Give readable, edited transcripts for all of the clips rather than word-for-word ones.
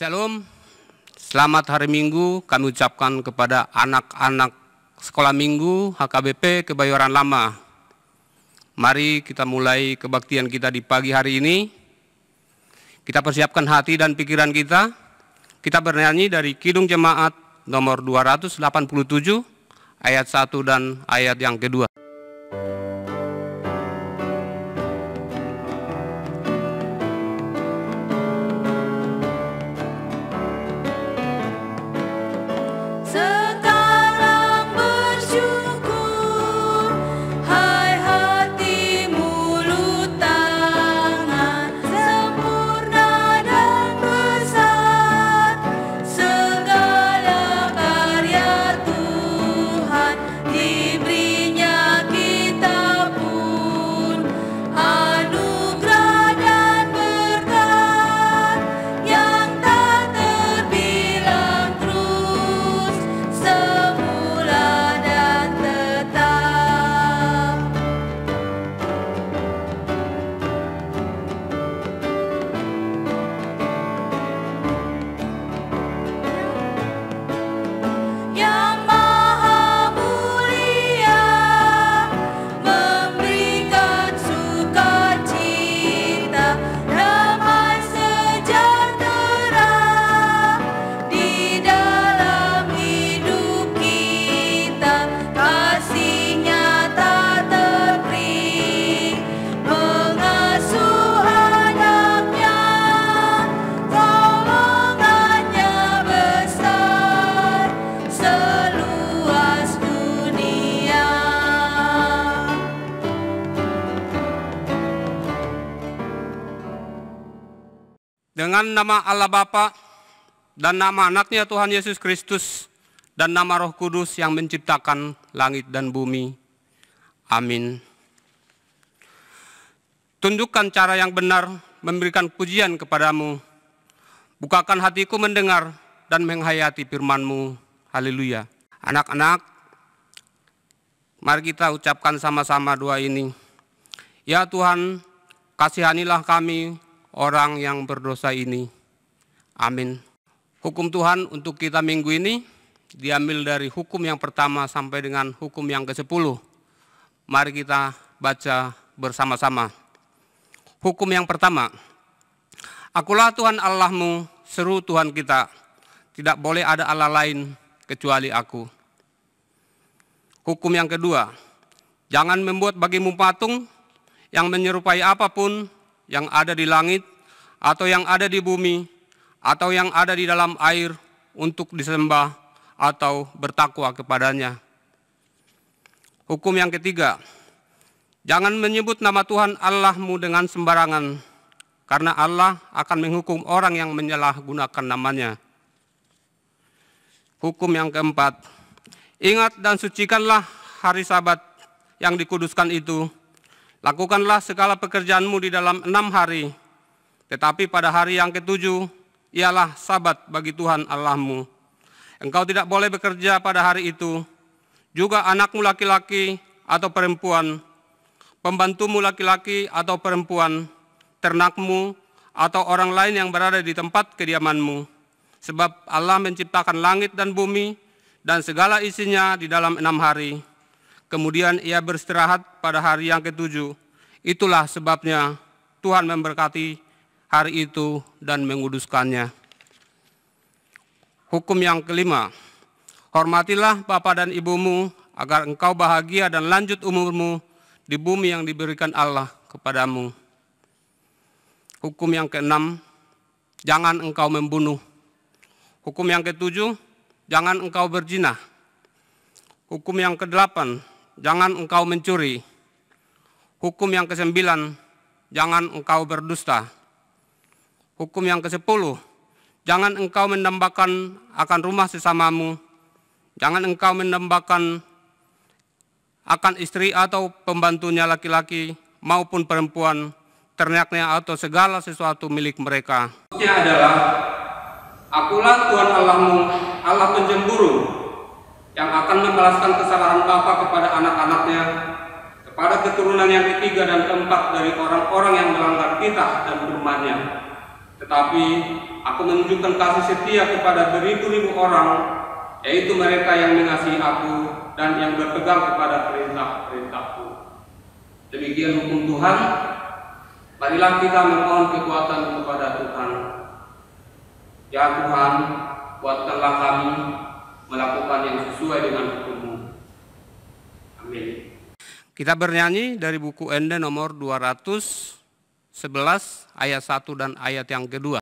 Shalom, selamat hari Minggu kami ucapkan kepada anak-anak sekolah minggu HKBP Kebayoran Lama. Mari kita mulai kebaktian kita di pagi hari ini. Kita persiapkan hati dan pikiran kita. Kita bernyanyi dari Kidung Jemaat nomor 287 ayat 1 dan ayat yang kedua. Dengan nama Allah Bapa dan nama anaknya Tuhan Yesus Kristus dan nama Roh Kudus yang menciptakan langit dan bumi. Amin. Tunjukkan cara yang benar memberikan pujian kepadamu. Bukakan hatiku mendengar dan menghayati firman-Mu. Haleluya. Anak-anak, mari kita ucapkan sama-sama doa ini. Ya Tuhan, kasihanilah kami orang yang berdosa ini. Amin. Hukum Tuhan untuk kita minggu ini diambil dari hukum yang pertama sampai dengan hukum yang ke-10. Mari kita baca bersama-sama. Hukum yang pertama. Akulah Tuhan Allahmu, seru Tuhan kita. Tidak boleh ada Allah lain kecuali aku. Hukum yang kedua. Jangan membuat bagimu patung yang menyerupai apapun yang ada di langit, atau yang ada di bumi, atau yang ada di dalam air untuk disembah atau bertakwa kepadanya. Hukum yang ketiga, jangan menyebut nama Tuhan Allahmu dengan sembarangan, karena Allah akan menghukum orang yang menyalahgunakan namanya. Hukum yang keempat, ingat dan sucikanlah hari Sabat yang dikuduskan itu. Lakukanlah segala pekerjaanmu di dalam 6 hari, tetapi pada hari yang ke-7 ialah Sabat bagi Tuhan Allahmu. Engkau tidak boleh bekerja pada hari itu, juga anakmu laki-laki atau perempuan, pembantumu laki-laki atau perempuan, ternakmu, atau orang lain yang berada di tempat kediamanmu. Sebab Allah menciptakan langit dan bumi dan segala isinya di dalam 6 hari. Kemudian ia beristirahat pada hari yang ke-7. Itulah sebabnya Tuhan memberkati hari itu dan menguduskannya. Hukum yang kelima. Hormatilah bapa dan ibumu agar engkau bahagia dan lanjut umurmu di bumi yang diberikan Allah kepadamu. Hukum yang ke-6. Jangan engkau membunuh. Hukum yang ke-7. Jangan engkau berzina. Hukum yang ke-8. Jangan engkau mencuri. Hukum yang ke-9, jangan engkau berdusta. Hukum yang ke-10, jangan engkau mendambakan akan rumah sesamamu. Jangan engkau mendambakan akan istri atau pembantunya laki-laki maupun perempuan, ternaknya atau segala sesuatu milik mereka. Maksudnya adalah, akulah Tuhan Allahmu, Allah penjemburu, yang akan membalaskan kesalahan bapa kepada anak-anaknya, kepada keturunan yang ketiga dan keempat dari orang-orang yang melanggar titah dan firman-Nya. Tetapi aku menunjukkan kasih setia kepada beribu-ribu orang, yaitu mereka yang mengasihi aku dan yang berpegang kepada perintah-perintahku. Demikian hukum Tuhan. Marilah kita memohon kekuatan kepada Tuhan. Ya Tuhan, kuatkanlah kami melakukan yang sesuai dengan hukum-Mu. Amin. Kita bernyanyi dari buku Ende nomor 211 ayat 1 dan ayat yang kedua.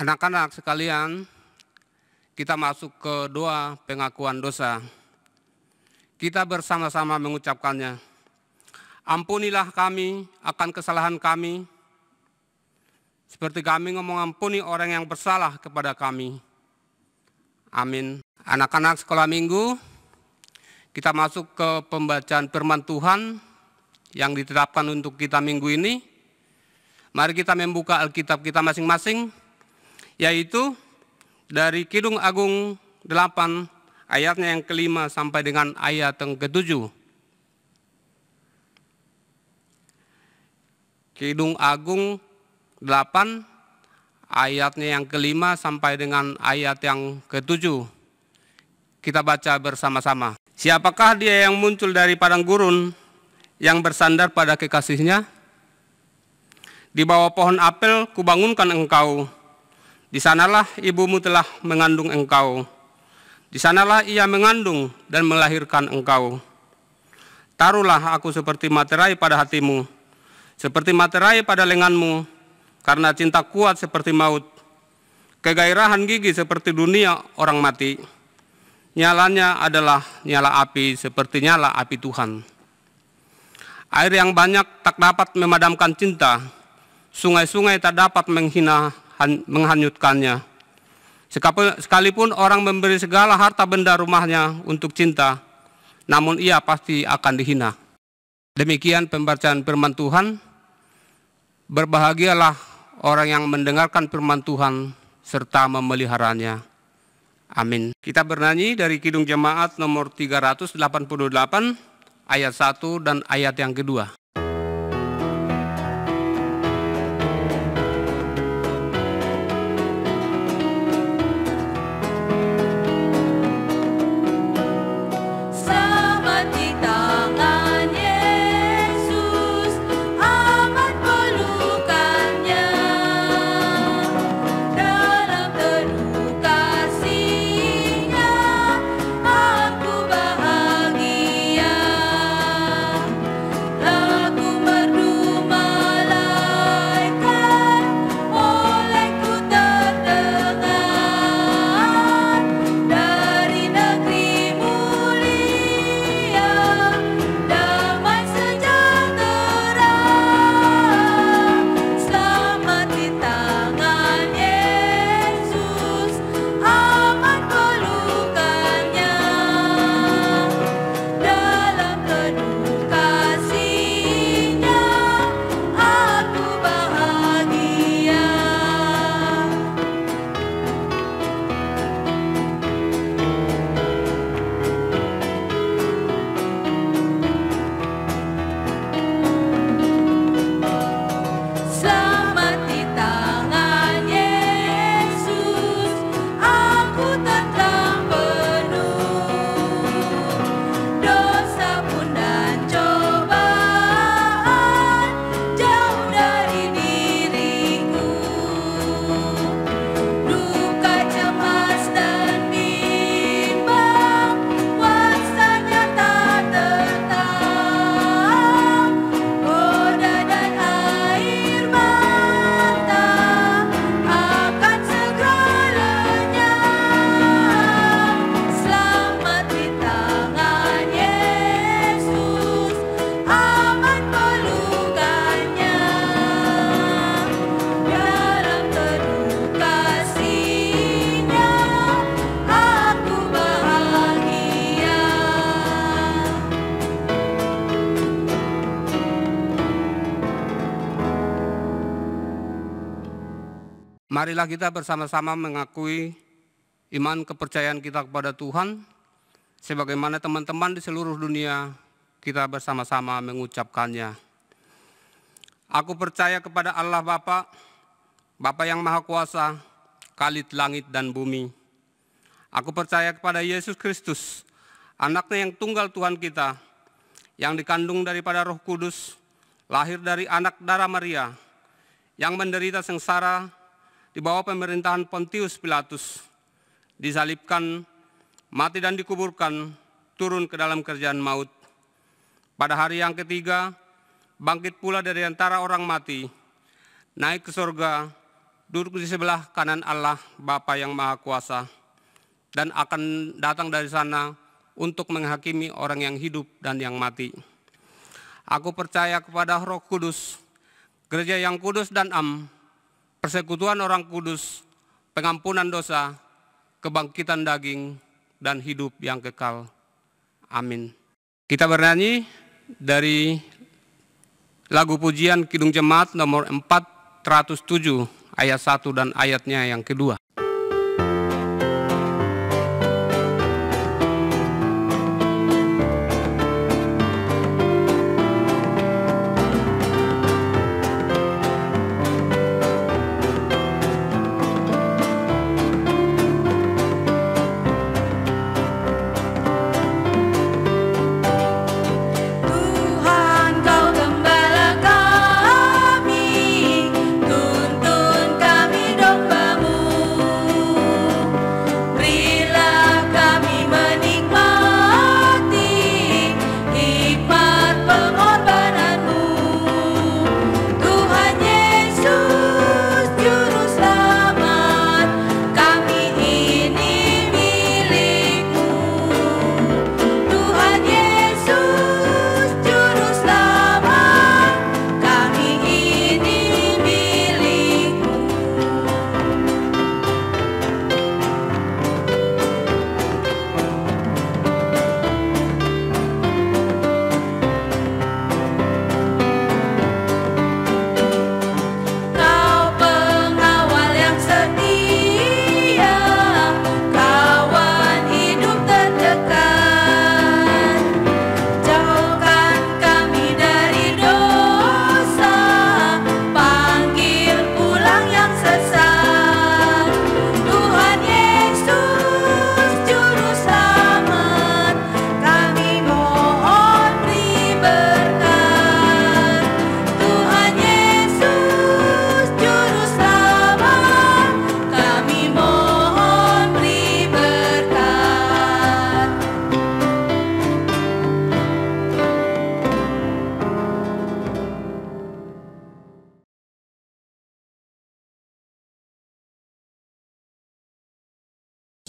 Anak-anak sekalian, kita masuk ke doa pengakuan dosa. Kita bersama-sama mengucapkannya. Ampunilah kami akan kesalahan kami, seperti kami mengampuni orang yang bersalah kepada kami. Amin. Anak-anak sekolah minggu, kita masuk ke pembacaan firman Tuhan yang ditetapkan untuk kita minggu ini. Mari kita membuka Alkitab kita masing-masing, yaitu dari Kidung Agung 8 ayatnya yang ke-5 sampai dengan ayat yang ke-7. Kidung Agung 8 ayatnya yang ke-5 sampai dengan ayat yang ke-7. Kita baca bersama-sama. Siapakah dia yang muncul dari padang gurun, yang bersandar pada kekasihnya? Di bawah pohon apel kubangunkan engkau. Di sanalah ibumu telah mengandung engkau. Di sanalah ia mengandung dan melahirkan engkau. Taruhlah aku seperti materai pada hatimu, seperti materai pada lenganmu, karena cinta kuat seperti maut, kegairahan gigi seperti dunia orang mati. Nyalanya adalah nyala api seperti nyala api Tuhan. Air yang banyak tak dapat memadamkan cinta, sungai-sungai tak dapat menghanyutkannya. Sekalipun orang memberi segala harta benda rumahnya untuk cinta, namun ia pasti akan dihina. Demikian pembacaan firman Tuhan. Berbahagialah orang yang mendengarkan firman Tuhan serta memeliharanya. Amin. Kita bernyanyi dari Kidung Jemaat nomor 388 ayat 1 dan ayat yang kedua. Love marilah kita bersama-sama mengakui iman kepercayaan kita kepada Tuhan, sebagaimana teman-teman di seluruh dunia kita bersama-sama mengucapkannya. Aku percaya kepada Allah Bapa, Bapa yang Maha Kuasa, Khalid langit dan bumi. Aku percaya kepada Yesus Kristus, anaknya yang tunggal Tuhan kita, yang dikandung daripada Roh Kudus, lahir dari anak darah Maria, yang menderita sengsara di bawah pemerintahan Pontius Pilatus, disalibkan, mati dan dikuburkan, turun ke dalam kerjaan maut. Pada hari yang ketiga, bangkit pula dari antara orang mati, naik ke surga, duduk di sebelah kanan Allah Bapa yang Maha Kuasa, dan akan datang dari sana untuk menghakimi orang yang hidup dan yang mati. Aku percaya kepada Roh Kudus, gereja yang kudus dan am, persekutuan orang kudus, pengampunan dosa, kebangkitan daging, dan hidup yang kekal. Amin. Kita bernyanyi dari lagu pujian Kidung Jemaat nomor 407, ayat 1 dan ayatnya yang kedua.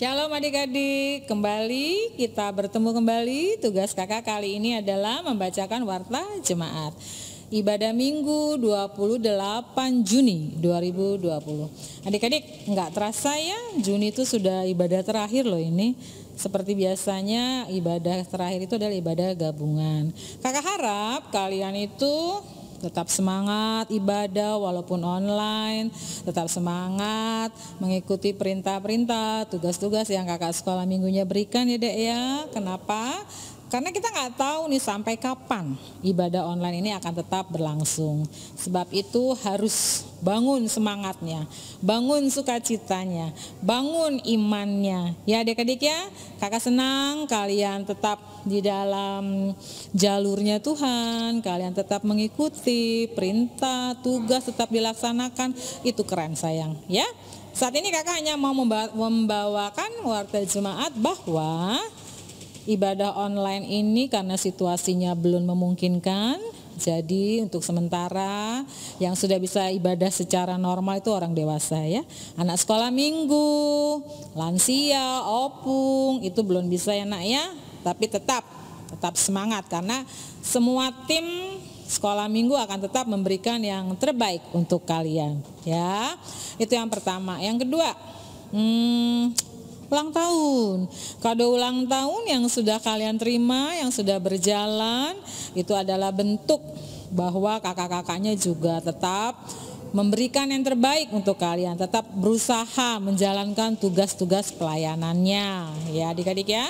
Shalom adik-adik, kembali kita bertemu kembali. Tugas kakak kali ini adalah membacakan warta jemaat. Ibadah Minggu 28 Juni 2020. Adik-adik, nggak terasa ya, Juni itu sudah ibadah terakhir loh ini. Seperti biasanya ibadah terakhir itu adalah ibadah gabungan. Kakak harap kalian itu tetap semangat ibadah walaupun online, tetap semangat mengikuti perintah-perintah, tugas-tugas yang kakak sekolah minggunya berikan ya dek ya. Kenapa? Karena kita nggak tahu nih sampai kapan ibadah online ini akan tetap berlangsung. Sebab itu harus bangun semangatnya, bangun sukacitanya, bangun imannya. Ya adik-adik ya, kakak senang kalian tetap di dalam jalurnya Tuhan, kalian tetap mengikuti perintah, tugas tetap dilaksanakan. Itu keren sayang ya. Saat ini kakak hanya mau membawakan warta jemaat bahwa ibadah online ini karena situasinya belum memungkinkan, jadi untuk sementara yang sudah bisa ibadah secara normal itu orang dewasa ya. Anak sekolah minggu, lansia, opung itu belum bisa ya nak ya. Tapi tetap semangat karena semua tim sekolah minggu akan tetap memberikan yang terbaik untuk kalian ya. Itu yang pertama. Yang kedua, ulang tahun. Kado ulang tahun yang sudah kalian terima, yang sudah berjalan, itu adalah bentuk bahwa kakak-kakaknya juga tetap memberikan yang terbaik untuk kalian, tetap berusaha menjalankan tugas-tugas pelayanannya ya adik-adik ya.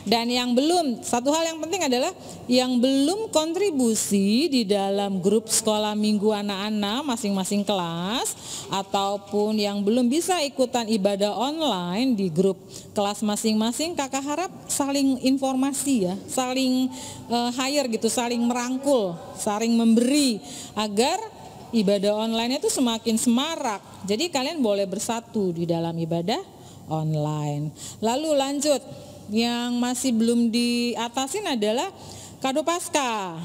Dan yang belum, satu hal yang penting adalah yang belum kontribusi di dalam grup sekolah minggu anak-anak masing-masing kelas, ataupun yang belum bisa ikutan ibadah online di grup kelas masing-masing, kakak harap saling informasi ya, saling hire gitu, saling merangkul, saling memberi agar ibadah online itu semakin semarak. Jadi kalian boleh bersatu di dalam ibadah online. Lalu lanjut, yang masih belum diatasin adalah kado Paskah.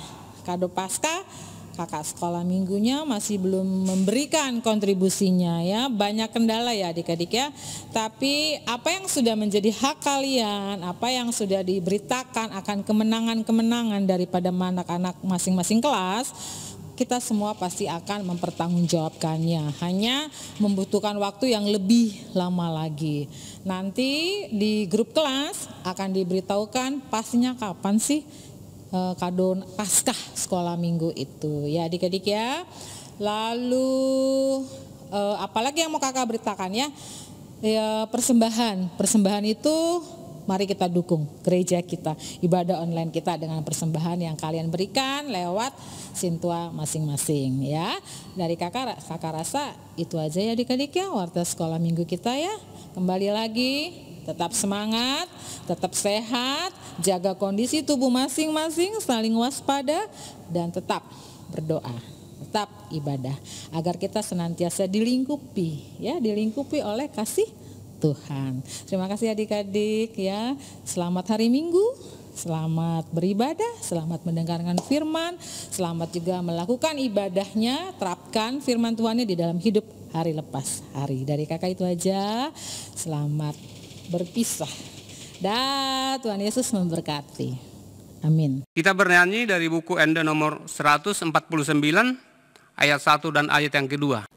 Kado Paskah, kakak sekolah minggunya masih belum memberikan kontribusinya ya. Banyak kendala ya adik-adik ya. Tapi apa yang sudah menjadi hak kalian, apa yang sudah diberitakan akan kemenangan-kemenangan daripada anak-anak masing-masing kelas, kita semua pasti akan mempertanggungjawabkannya. Hanya membutuhkan waktu yang lebih lama lagi. Nanti di grup kelas akan diberitahukan pastinya kapan sih kado Paskah sekolah minggu itu ya adik-adik ya. Lalu apalagi yang mau kakak beritakan ya, persembahan itu mari kita dukung gereja kita, ibadah online kita dengan persembahan yang kalian berikan lewat Sintua masing-masing ya. Dari kakak rasa itu aja ya adik-adik ya, warta sekolah minggu kita ya. Kembali lagi, tetap semangat, tetap sehat, jaga kondisi tubuh masing-masing, saling waspada, dan tetap berdoa, tetap ibadah, agar kita senantiasa dilingkupi oleh kasih Tuhan. Terima kasih adik-adik ya. Selamat hari Minggu, selamat beribadah, selamat mendengarkan firman, selamat juga melakukan ibadahnya, terapkan firman Tuhannya di dalam hidup hari lepas hari. Dari kakak itu aja, selamat berpisah. Dan Tuhan Yesus memberkati. Amin. Kita bernyanyi dari buku Ende nomor 149 ayat 1 dan ayat yang kedua.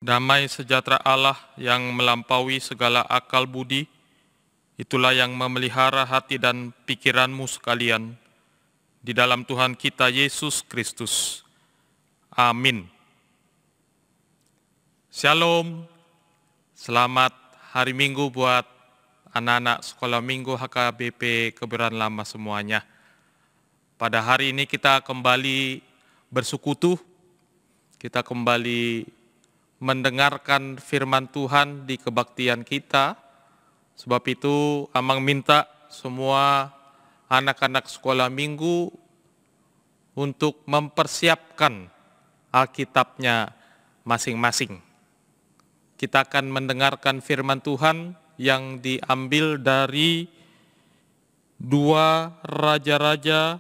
Damai sejahtera Allah yang melampaui segala akal budi, itulah yang memelihara hati dan pikiranmu sekalian di dalam Tuhan kita Yesus Kristus. Amin. Shalom, selamat hari Minggu buat anak-anak sekolah Minggu HKBP Kebayoran Lama semuanya. Pada hari ini kita kembali bersekutu, kita kembali mendengarkan firman Tuhan di kebaktian kita. Sebab itu Amang minta semua anak-anak sekolah minggu untuk mempersiapkan Alkitabnya masing-masing. Kita akan mendengarkan firman Tuhan yang diambil dari 2 Raja-Raja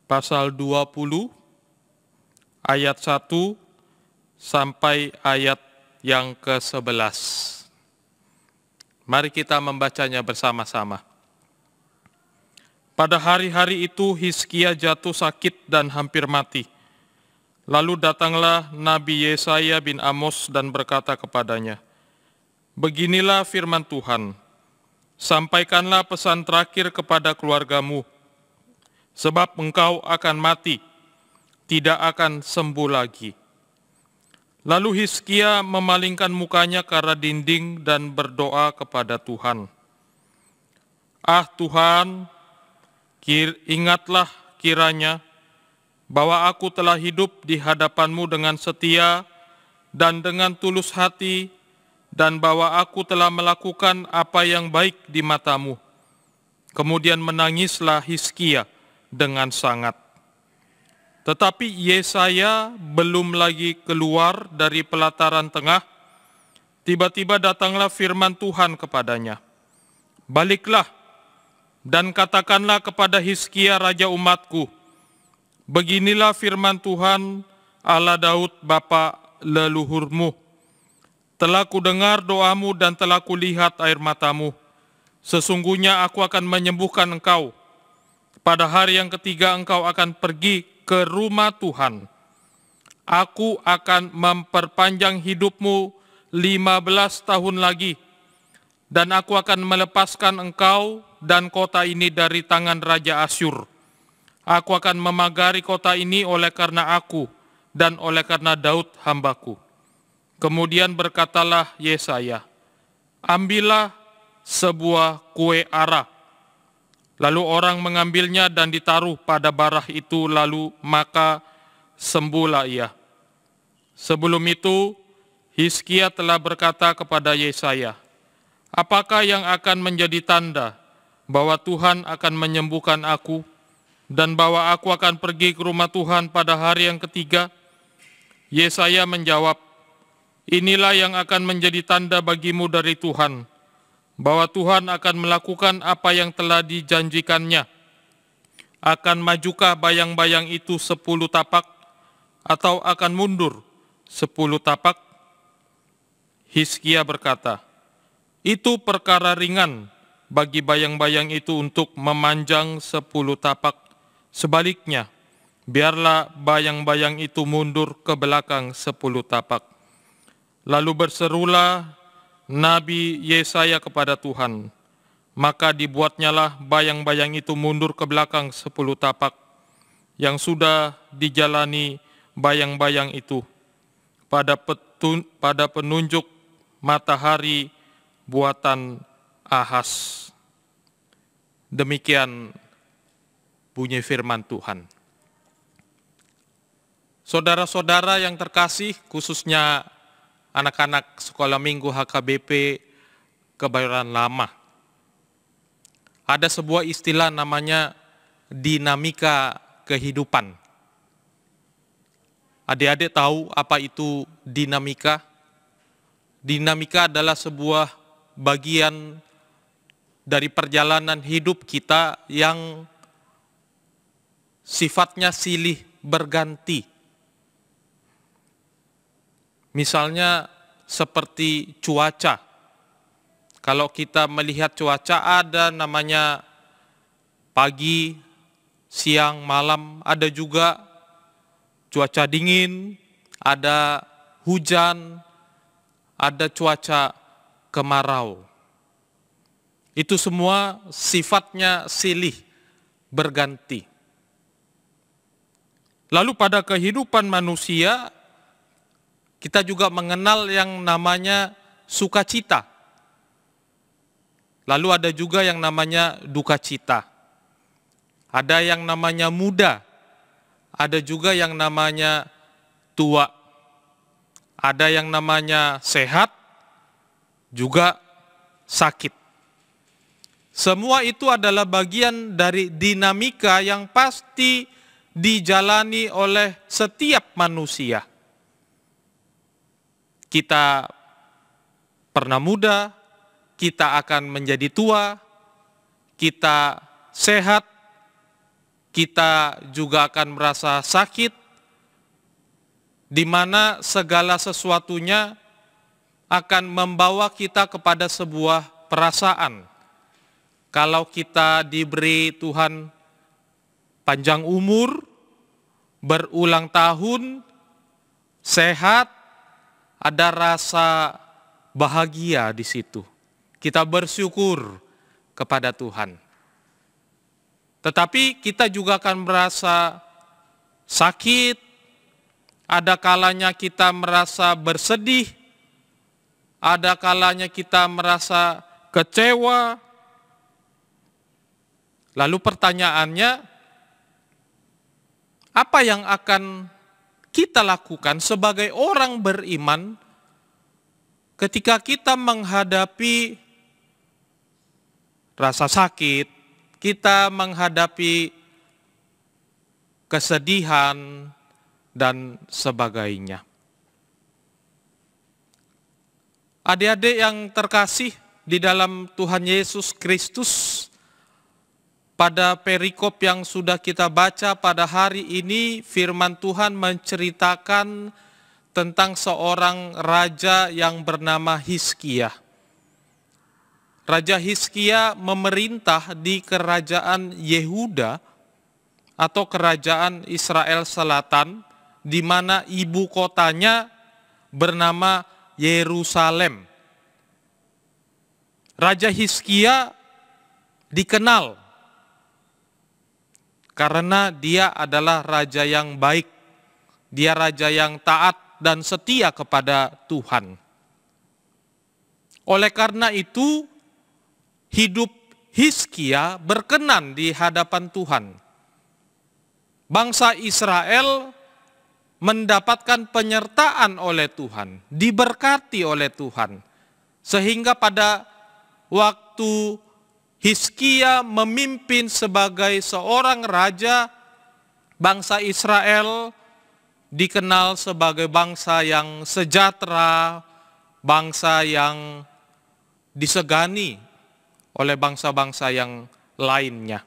pasal 20 ayat 1 sampai ayat yang ke-11. Mari kita membacanya bersama-sama. Pada hari-hari itu Hizkia jatuh sakit dan hampir mati. Lalu datanglah Nabi Yesaya bin Amos dan berkata kepadanya, "Beginilah firman Tuhan, sampaikanlah pesan terakhir kepada keluargamu, sebab engkau akan mati, tidak akan sembuh lagi." Lalu Hizkia memalingkan mukanya ke arah dinding dan berdoa kepada Tuhan. "Ah Tuhan, ingatlah kiranya bahwa aku telah hidup di hadapan-Mu dengan setia dan dengan tulus hati, dan bahwa aku telah melakukan apa yang baik di mata-Mu." Kemudian menangislah Hizkia dengan sangat. Tetapi Yesaya belum lagi keluar dari pelataran tengah, tiba-tiba datanglah firman Tuhan kepadanya, "Baliklah dan katakanlah kepada Hizkia raja umatku, beginilah firman Tuhan Allah Daud bapa leluhurmu. Telah kudengar doamu dan telah kulihat air matamu. Sesungguhnya aku akan menyembuhkan engkau. Pada hari yang ketiga engkau akan pergi ke rumah Tuhan. Aku akan memperpanjang hidupmu 15 tahun lagi, dan aku akan melepaskan engkau dan kota ini dari tangan Raja Asyur. Aku akan memagari kota ini oleh karena aku dan oleh karena Daud hambaku." Kemudian berkatalah Yesaya, "Ambillah sebuah kue ara." Lalu orang mengambilnya dan ditaruh pada barah itu, lalu maka sembuhlah ia. Sebelum itu, Hizkia telah berkata kepada Yesaya, "Apakah yang akan menjadi tanda bahwa Tuhan akan menyembuhkan aku, dan bahwa aku akan pergi ke rumah Tuhan pada hari yang ketiga?" Yesaya menjawab, "Inilah yang akan menjadi tanda bagimu dari Tuhan, bahwa Tuhan akan melakukan apa yang telah dijanjikannya. Akan majukah bayang-bayang itu 10 tapak, atau akan mundur 10 tapak?" Hizkia berkata, "Itu perkara ringan bagi bayang-bayang itu untuk memanjang 10 tapak. Sebaliknya, biarlah bayang-bayang itu mundur ke belakang 10 tapak." Lalu berserulah Nabi Yesaya kepada Tuhan, maka dibuatnyalah bayang-bayang itu mundur ke belakang 10 tapak, yang sudah dijalani bayang-bayang itu pada penunjuk matahari buatan Ahaz. Demikian bunyi firman Tuhan. Saudara-saudara yang terkasih, khususnya anak-anak sekolah minggu HKBP Kebayoran Lama, ada sebuah istilah namanya dinamika kehidupan. Adik-adik tahu apa itu dinamika? Dinamika adalah sebuah bagian dari perjalanan hidup kita yang sifatnya silih berganti. Misalnya seperti cuaca. Kalau kita melihat cuaca, ada namanya pagi, siang, malam, ada juga cuaca dingin, ada hujan, ada cuaca kemarau. Itu semua sifatnya silih berganti. Lalu pada kehidupan manusia, kita juga mengenal yang namanya sukacita. Lalu ada juga yang namanya duka cita. Ada yang namanya muda, ada juga yang namanya tua. Ada yang namanya sehat, juga sakit. Semua itu adalah bagian dari dinamika yang pasti dijalani oleh setiap manusia. Kita pernah muda, kita akan menjadi tua, kita sehat, kita juga akan merasa sakit, di mana segala sesuatunya akan membawa kita kepada sebuah perasaan. Kalau kita diberi Tuhan panjang umur, berulang tahun, sehat, ada rasa bahagia di situ. Kita bersyukur kepada Tuhan. Tetapi kita juga akan merasa sakit, ada kalanya kita merasa bersedih, ada kalanya kita merasa kecewa. Lalu pertanyaannya, apa yang akan kita lakukan sebagai orang beriman ketika kita menghadapi rasa sakit, kita menghadapi kesedihan, dan sebagainya. Adik-adik yang terkasih di dalam Tuhan Yesus Kristus, pada perikop yang sudah kita baca pada hari ini, firman Tuhan menceritakan tentang seorang raja yang bernama Hizkia. Raja Hizkia memerintah di kerajaan Yehuda atau kerajaan Israel Selatan, di mana ibu kotanya bernama Yerusalem. Raja Hizkia dikenal karena dia adalah raja yang baik, dia raja yang taat dan setia kepada Tuhan. Oleh karena itu, hidup Hizkia berkenan di hadapan Tuhan. Bangsa Israel mendapatkan penyertaan oleh Tuhan, diberkati oleh Tuhan. Sehingga pada waktu Hizkia memimpin sebagai seorang raja, bangsa Israel dikenal sebagai bangsa yang sejahtera, bangsa yang disegani oleh bangsa-bangsa yang lainnya.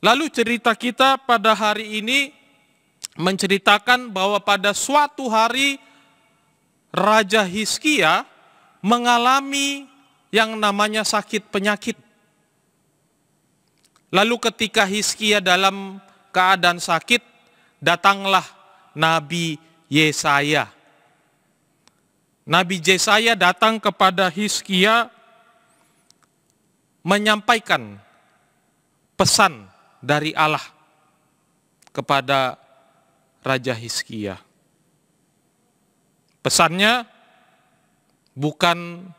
Lalu cerita kita pada hari ini menceritakan bahwa pada suatu hari Raja Hizkia mengalami yang namanya sakit penyakit. Lalu ketika Hizkia dalam keadaan sakit, datanglah Nabi Yesaya. Nabi Yesaya datang kepada Hizkia menyampaikan pesan dari Allah kepada Raja Hizkia. Pesannya bukan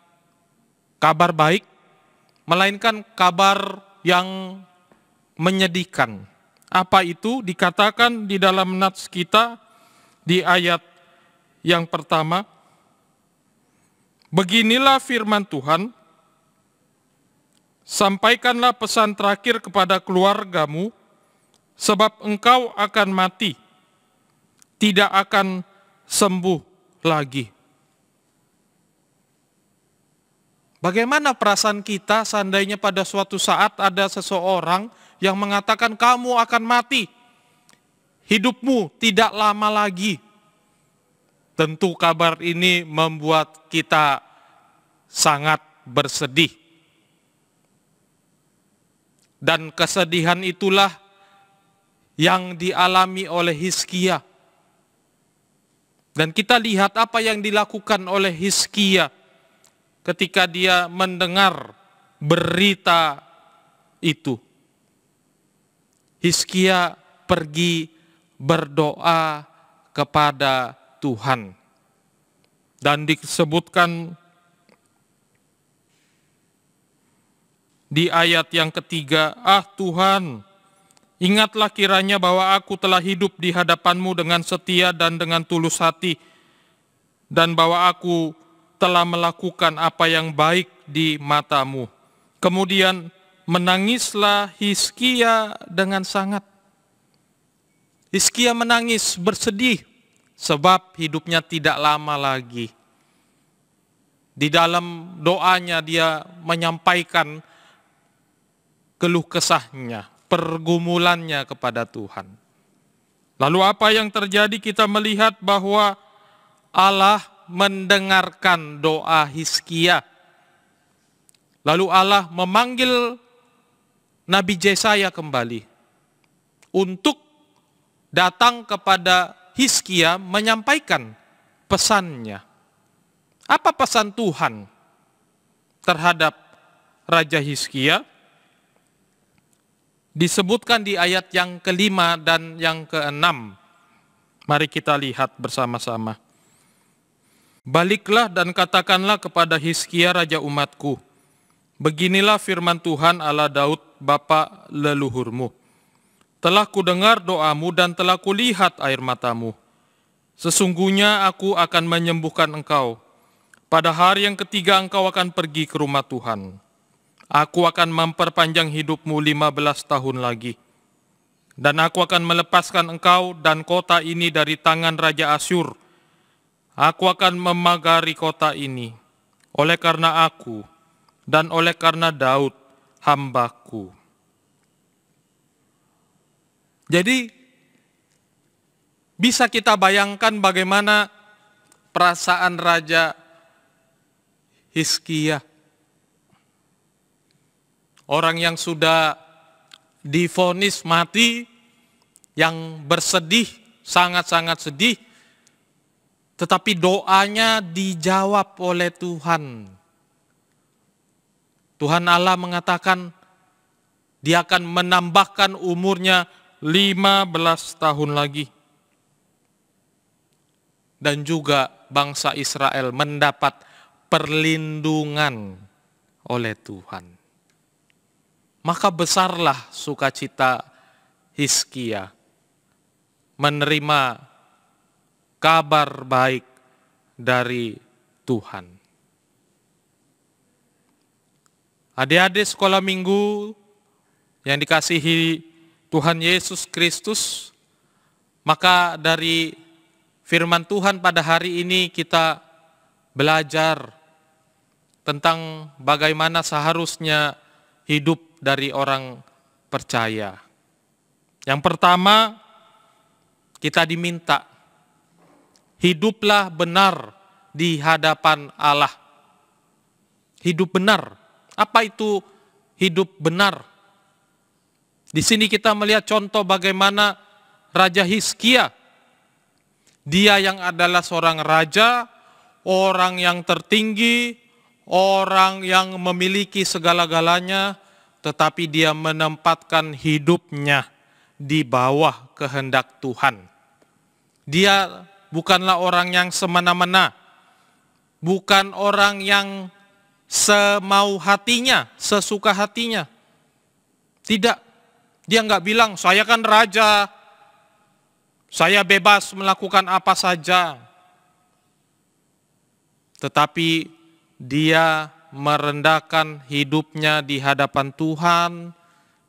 kabar baik, melainkan kabar yang menyedihkan. Apa itu? Dikatakan di dalam nats kita di ayat yang pertama, beginilah firman Tuhan, sampaikanlah pesan terakhir kepada keluargamu, sebab engkau akan mati, tidak akan sembuh lagi. Bagaimana perasaan kita seandainya pada suatu saat ada seseorang yang mengatakan kamu akan mati, hidupmu tidak lama lagi? Tentu kabar ini membuat kita sangat bersedih. Dan kesedihan itulah yang dialami oleh Hizkia. Dan kita lihat apa yang dilakukan oleh Hizkia ketika dia mendengar berita itu. Hizkia pergi berdoa kepada Tuhan. Dan disebutkan di ayat yang ketiga, Tuhan, ingatlah kiranya bahwa aku telah hidup di hadapan-Mu dengan setia dan dengan tulus hati, dan bahwa aku telah melakukan apa yang baik di mata-Mu. Kemudian menangislah Hizkia dengan sangat. Hizkia menangis bersedih sebab hidupnya tidak lama lagi. Di dalam doanya dia menyampaikan keluh kesahnya, pergumulannya kepada Tuhan. Lalu apa yang terjadi? Kita melihat bahwa Allah mendengarkan doa Hizkia. Lalu Allah memanggil Nabi Yesaya kembali untuk datang kepada Hizkia menyampaikan pesannya. Apa pesan Tuhan terhadap Raja Hizkia? Disebutkan di ayat yang kelima dan yang keenam. Mari kita lihat bersama-sama. Baliklah dan katakanlah kepada Hizkia raja umatku, beginilah firman Tuhan Allah Daud bapa leluhurmu. Telah kudengar doamu dan telah kulihat air matamu. Sesungguhnya aku akan menyembuhkan engkau. Pada hari yang ketiga engkau akan pergi ke rumah Tuhan. Aku akan memperpanjang hidupmu 15 tahun lagi. Dan aku akan melepaskan engkau dan kota ini dari tangan Raja Asyur. Aku akan memagari kota ini oleh karena aku dan oleh karena Daud hambaku. Jadi bisa kita bayangkan bagaimana perasaan Raja Hizkia. Orang yang sudah divonis mati, yang bersedih, sangat-sangat sedih, tetapi doanya dijawab oleh Tuhan. Tuhan Allah mengatakan dia akan menambahkan umurnya 15 tahun lagi. Dan juga bangsa Israel mendapat perlindungan oleh Tuhan. Maka besarlah sukacita Hizkia menerima kabar baik dari Tuhan. Adik-adik sekolah minggu yang dikasihi Tuhan Yesus Kristus, maka dari firman Tuhan pada hari ini kita belajar tentang bagaimana seharusnya hidup dari orang percaya. Yang pertama, kita diminta hiduplah benar di hadapan Allah. Hidup benar. Apa itu hidup benar? Di sini kita melihat contoh bagaimana Raja Hizkia. Dia yang adalah seorang raja, orang yang tertinggi, orang yang memiliki segala-galanya, tetapi dia menempatkan hidupnya di bawah kehendak Tuhan. Dia bukanlah orang yang semena-mena, bukan orang yang semau hatinya, sesuka hatinya. Tidak, dia nggak bilang, saya kan raja, saya bebas melakukan apa saja. Tetapi dia merendahkan hidupnya di hadapan Tuhan,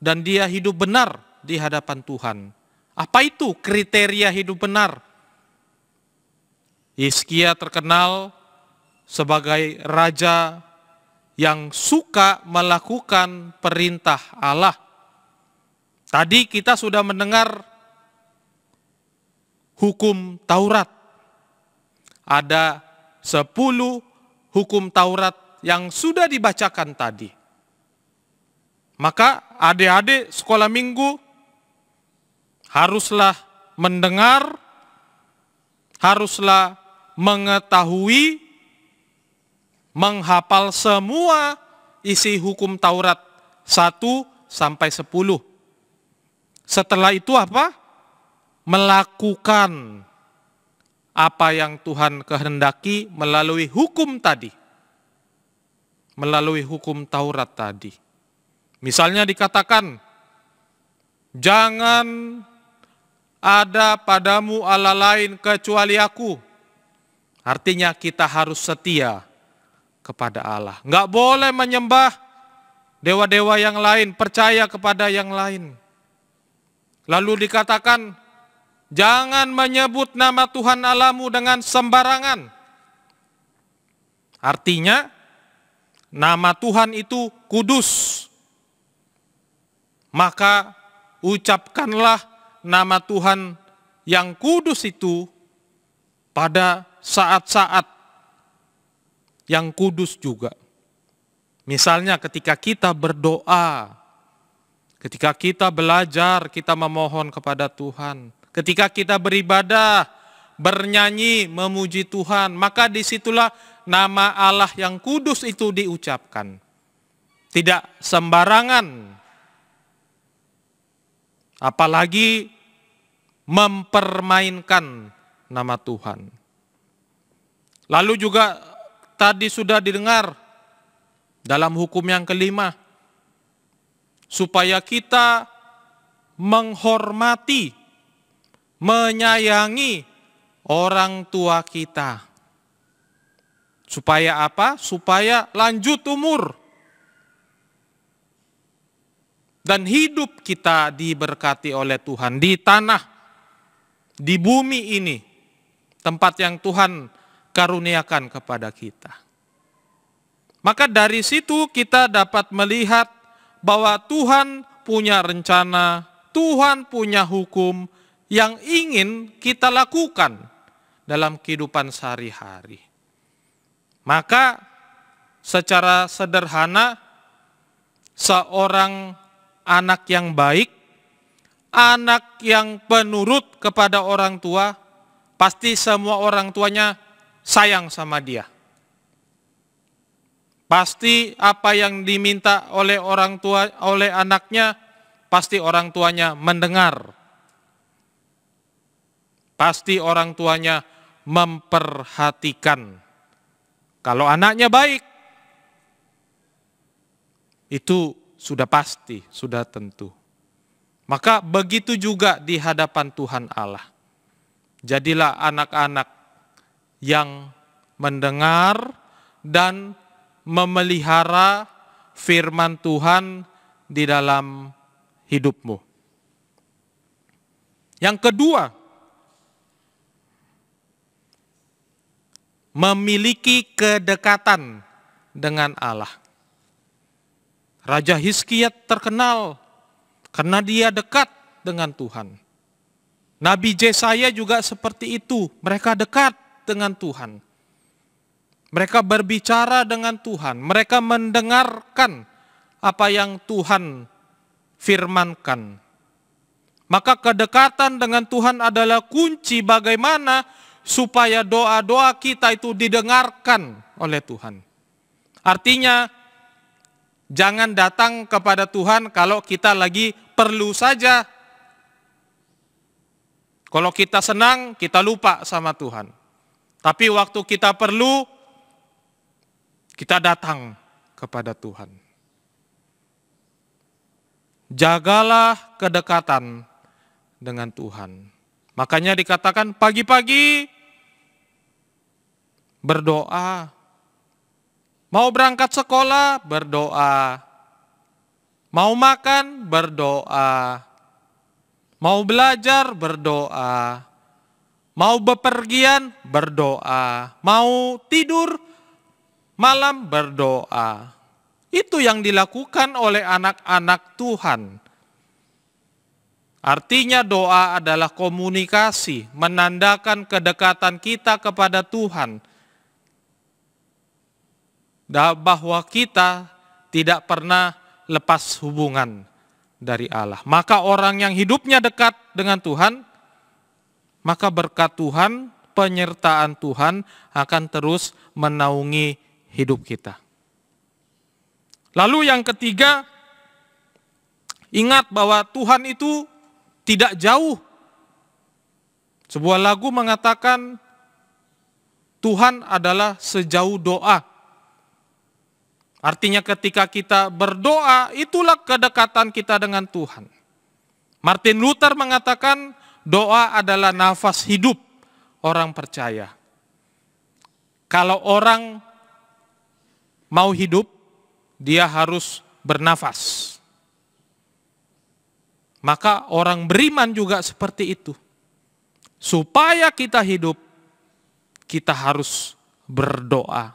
dan dia hidup benar di hadapan Tuhan. Apa itu kriteria hidup benar? Hizkia terkenal sebagai raja yang suka melakukan perintah Allah. Tadi kita sudah mendengar hukum Taurat. Ada 10 hukum Taurat yang sudah dibacakan tadi. Maka adik-adik sekolah minggu haruslah mendengar, haruslah mengetahui, menghafal semua isi hukum Taurat 1 sampai 10. Setelah itu apa? Melakukan apa yang Tuhan kehendaki melalui hukum tadi. Melalui hukum Taurat tadi. Misalnya dikatakan, jangan ada padamu Allah lain kecuali aku. Artinya kita harus setia kepada Allah. Enggak boleh menyembah dewa-dewa yang lain, percaya kepada yang lain. Lalu dikatakan, jangan menyebut nama Tuhan Allahmu dengan sembarangan. Artinya, nama Tuhan itu kudus. Maka ucapkanlah nama Tuhan yang kudus itu pada saat-saat yang kudus juga. Misalnya ketika kita berdoa, ketika kita belajar, kita memohon kepada Tuhan. Ketika kita beribadah, bernyanyi, memuji Tuhan, maka disitulah nama Allah yang kudus itu diucapkan. Tidak sembarangan, apalagi mempermainkan nama Tuhan. Lalu juga tadi sudah didengar dalam hukum yang kelima, supaya kita menghormati, menyayangi orang tua kita. Supaya apa? Supaya lanjut umur. Dan hidup kita diberkati oleh Tuhan di tanah, di bumi ini, tempat yang Tuhan karuniakan kepada kita. Maka dari situ kita dapat melihat bahwa Tuhan punya rencana, Tuhan punya hukum yang ingin kita lakukan dalam kehidupan sehari-hari. Maka secara sederhana, seorang anak yang baik, anak yang penurut kepada orang tua, pasti semua orang tuanya sayang sama dia. Pasti apa yang diminta oleh orang tua, oleh anaknya, pasti orang tuanya mendengar. Pasti orang tuanya memperhatikan. Kalau anaknya baik, itu sudah pasti, sudah tentu. Maka begitu juga di hadapan Tuhan Allah. Jadilah anak-anak yang mendengar dan memelihara firman Tuhan di dalam hidupmu. Yang kedua, memiliki kedekatan dengan Allah. Raja Hizkia terkenal karena dia dekat dengan Tuhan. Nabi Yesaya juga seperti itu, mereka dekat dengan Tuhan. Mereka berbicara dengan Tuhan, mereka mendengarkan apa yang Tuhan firmankan. Maka kedekatan dengan Tuhan adalah kunci bagaimana supaya doa-doa kita itu didengarkan oleh Tuhan. Artinya, jangan datang kepada Tuhan kalau kita lagi perlu saja. Kalau kita senang, kita lupa sama Tuhan. Tapi waktu kita perlu, kita datang kepada Tuhan. Jagalah kedekatan dengan Tuhan. Makanya dikatakan pagi-pagi berdoa. Mau berangkat sekolah, berdoa. Mau makan, berdoa. Mau belajar, berdoa. Mau bepergian, berdoa. Mau tidur, malam, berdoa. Itu yang dilakukan oleh anak-anak Tuhan. Artinya doa adalah komunikasi, menandakan kedekatan kita kepada Tuhan. Bahwa kita tidak pernah lepas hubungan dari Allah. Maka orang yang hidupnya dekat dengan Tuhan, maka berkat Tuhan, penyertaan Tuhan akan terus menaungi hidup kita. Lalu yang ketiga, ingat bahwa Tuhan itu tidak jauh. Sebuah lagu mengatakan Tuhan adalah sejauh doa. Artinya ketika kita berdoa, itulah kedekatan kita dengan Tuhan. Martin Luther mengatakan doa adalah nafas hidup orang percaya. Kalau orang mau hidup, dia harus bernafas. Maka orang beriman juga seperti itu. Supaya kita hidup, kita harus berdoa.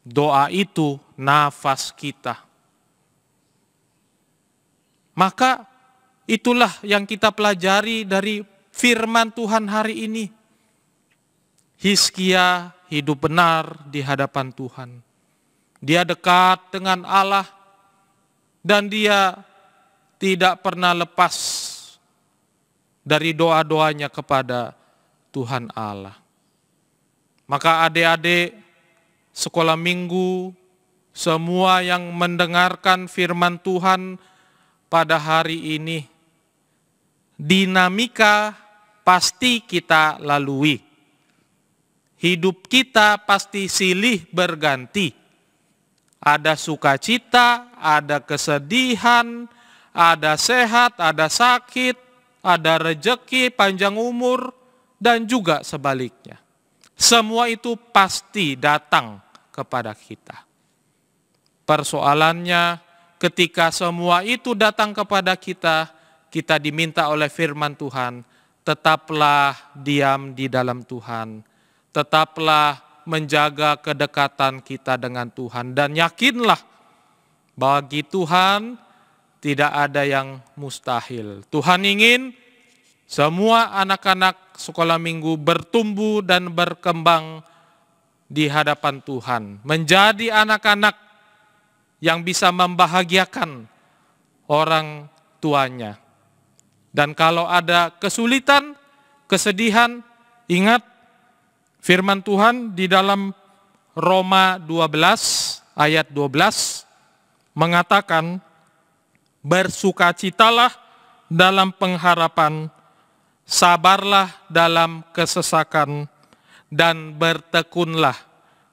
Doa itu nafas kita. Maka itulah yang kita pelajari dari firman Tuhan hari ini. Hizkia hidup benar di hadapan Tuhan. dia dekat dengan Allah, dan dia tidak pernah lepas dari doa-doanya kepada Tuhan Allah. Maka adik-adik sekolah minggu, semua yang mendengarkan firman Tuhan pada hari ini, dinamika pasti kita lalui. Hidup kita pasti silih berganti. Ada sukacita, ada kesedihan, ada sehat, ada sakit, ada rejeki, panjang umur, dan juga sebaliknya. Semua itu pasti datang kepada kita. Persoalannya, ketika semua itu datang kepada kita, kita diminta oleh firman Tuhan, tetaplah diam di dalam Tuhan. Tetaplah menjaga kedekatan kita dengan Tuhan. Dan yakinlah, bagi Tuhan tidak ada yang mustahil. Tuhan ingin semua anak-anak sekolah minggu bertumbuh dan berkembang di hadapan Tuhan. Menjadi anak-anak yang bisa membahagiakan orang tuanya. Dan kalau ada kesulitan, kesedihan, ingat firman Tuhan di dalam Roma 12 ayat 12 mengatakan, bersukacitalah dalam pengharapan, sabarlah dalam kesesakan, dan bertekunlah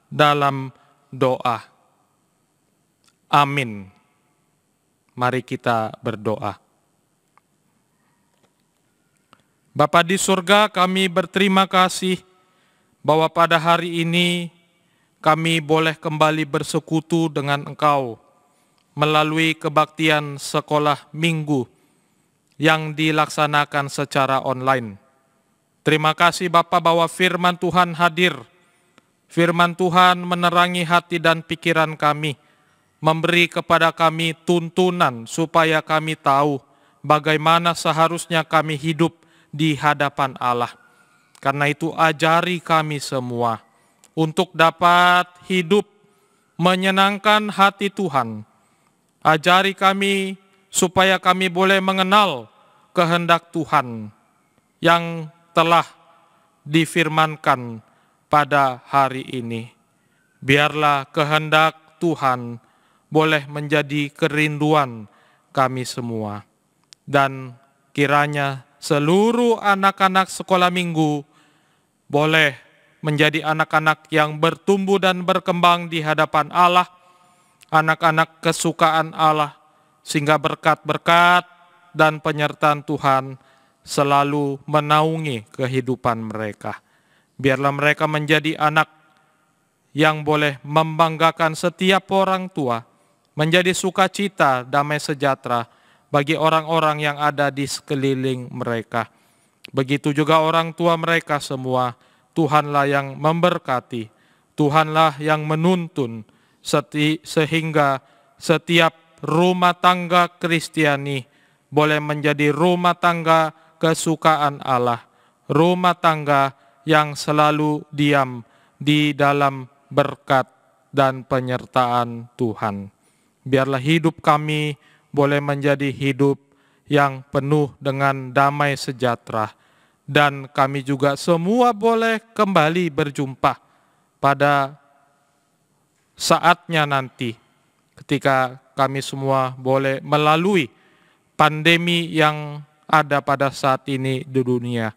dalam doa. Amin. Mari kita berdoa. Bapa di surga, kami berterima kasih bahwa pada hari ini kami boleh kembali bersekutu dengan Engkau melalui kebaktian sekolah minggu yang dilaksanakan secara online. Terima kasih Bapa bahwa firman Tuhan hadir. Firman Tuhan menerangi hati dan pikiran kami, memberi kepada kami tuntunan supaya kami tahu bagaimana seharusnya kami hidup di hadapan Allah. Karena itu ajari kami semua untuk dapat hidup menyenangkan hati Tuhan. Ajari kami supaya kami boleh mengenal kehendak Tuhan yang telah difirmankan pada hari ini. Biarlah kehendak Tuhan boleh menjadi kerinduan kami semua. Dan kiranya seluruh anak-anak sekolah minggu boleh menjadi anak-anak yang bertumbuh dan berkembang di hadapan Allah, anak-anak kesukaan Allah, sehingga berkat-berkat dan penyertaan Tuhan selalu menaungi kehidupan mereka. Biarlah mereka menjadi anak yang boleh membanggakan setiap orang tua, menjadi sukacita, damai sejahtera bagi orang-orang yang ada di sekeliling mereka. Begitu juga orang tua mereka semua, Tuhanlah yang memberkati, Tuhanlah yang menuntun, sehingga setiap rumah tangga Kristiani boleh menjadi rumah tangga kesukaan Allah, rumah tangga yang selalu diam di dalam berkat dan penyertaan Tuhan. Biarlah hidup kami boleh menjadi hidup yang penuh dengan damai sejahtera, dan kami juga semua boleh kembali berjumpa pada saatnya nanti, ketika kami semua boleh melalui pandemi yang ada pada saat ini di dunia,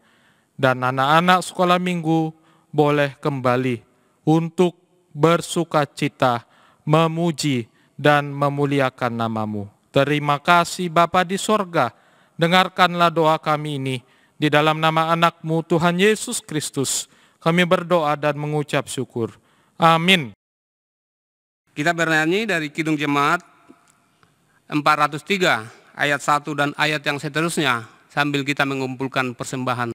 dan anak-anak sekolah minggu boleh kembali untuk bersukacita, memuji dan memuliakan nama-Mu. Terima kasih Bapa di sorga, dengarkanlah doa kami ini. Di dalam nama anak-Mu Tuhan Yesus Kristus, kami berdoa dan mengucap syukur. Amin. Kita bernyanyi dari Kidung Jemaat 403 ayat 1 dan ayat yang seterusnya sambil kita mengumpulkan persembahan.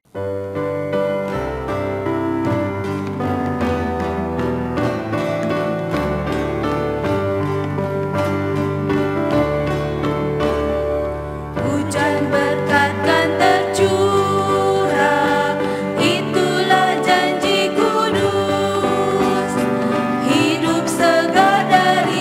Dari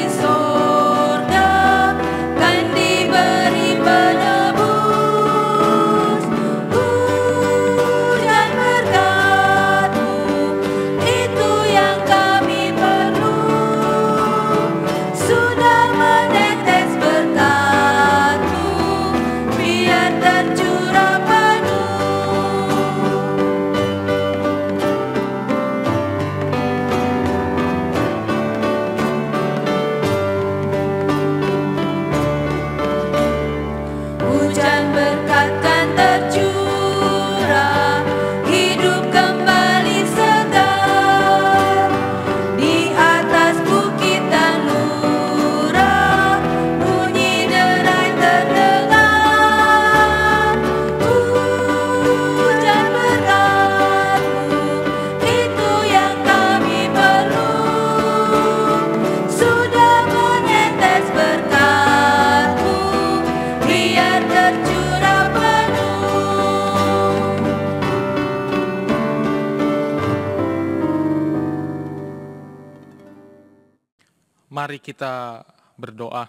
Mari kita berdoa.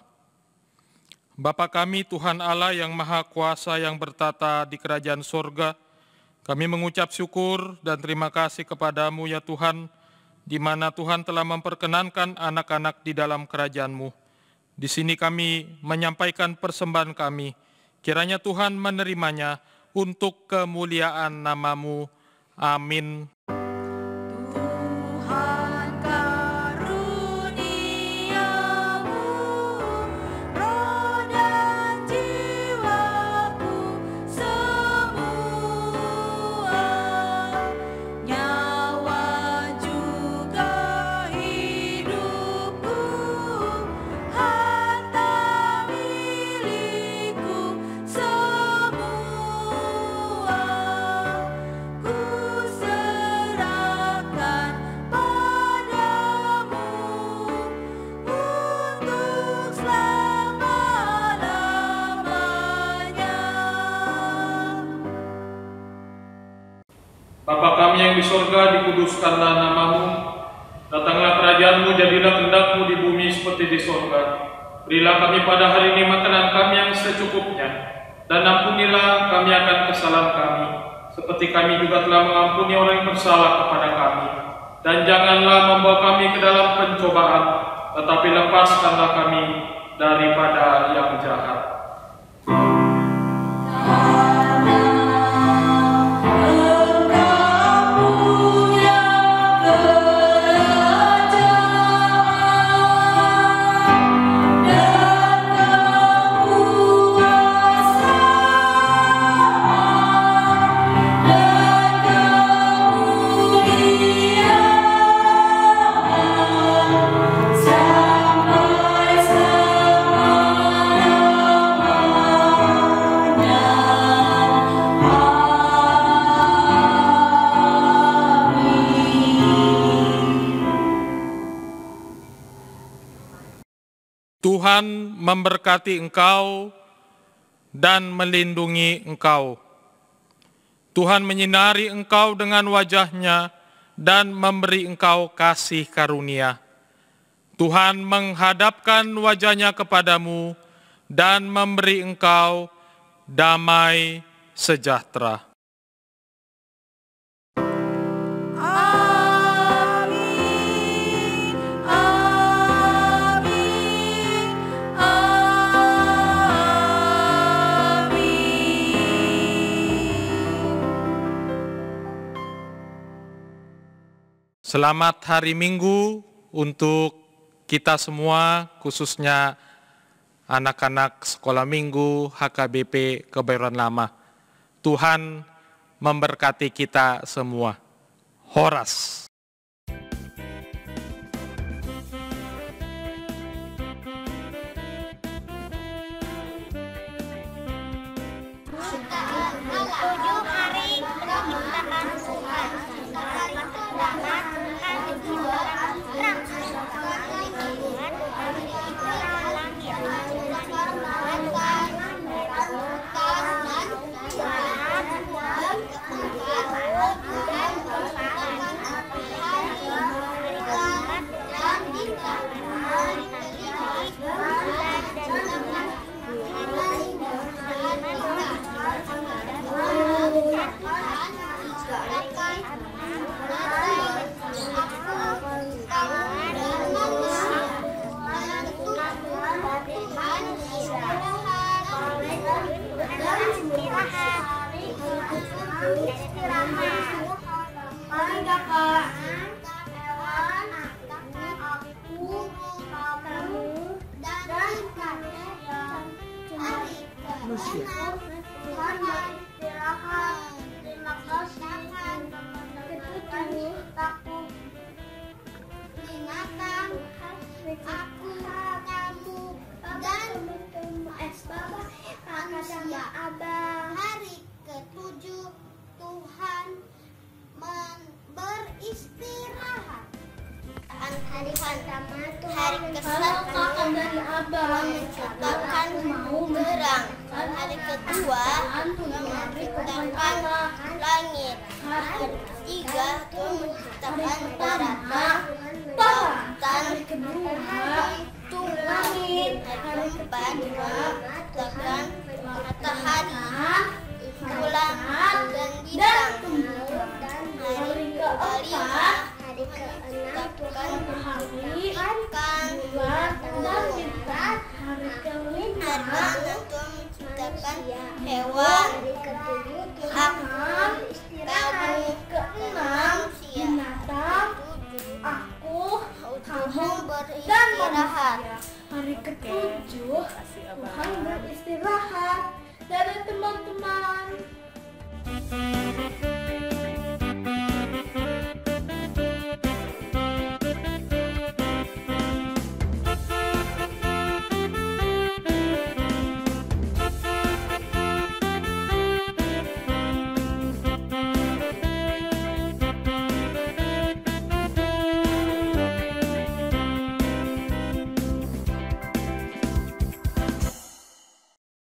Bapa kami, Tuhan Allah yang Maha Kuasa yang bertata di kerajaan sorga, kami mengucap syukur dan terima kasih kepadamu ya Tuhan, di mana Tuhan telah memperkenankan anak-anak di dalam kerajaan-Mu. Di sini kami menyampaikan persembahan kami, kiranya Tuhan menerimanya untuk kemuliaan nama-Mu. Amin. Bapa kami yang di sorga, dikuduskanlah nama-Mu. Datanglah kerajaan-Mu, jadilah kehendak-Mu di bumi seperti di sorga. Berilah kami pada hari ini makanan kami yang secukupnya, dan ampunilah kami akan kesalahan kami, seperti kami juga telah mengampuni orang yang bersalah kepada kami. Dan janganlah membawa kami ke dalam pencobaan, tetapi lepaskanlah kami daripada yang jahat. Tuhan memberkati engkau dan melindungi engkau. Tuhan menyinari engkau dengan wajah-Nya dan memberi engkau kasih karunia. Tuhan menghadapkan wajah-Nya kepadamu dan memberi engkau damai sejahtera. Selamat hari Minggu untuk kita semua, khususnya anak-anak sekolah minggu HKBP Kebayoran Lama. Tuhan memberkati kita semua. Horas. Hari ke-7 Tuhan beristirahat. Hari pertama hari ke-1 dari Abang menciptakan terang. Hari kedua menciptakan langit. Hari ketiga menciptakan daratan. Hari kedua keempat menciptakan matahari, bulan, dan bintang. Hari kelima menciptakan ikan, dan bintang. Hari keenam menciptakan hewan,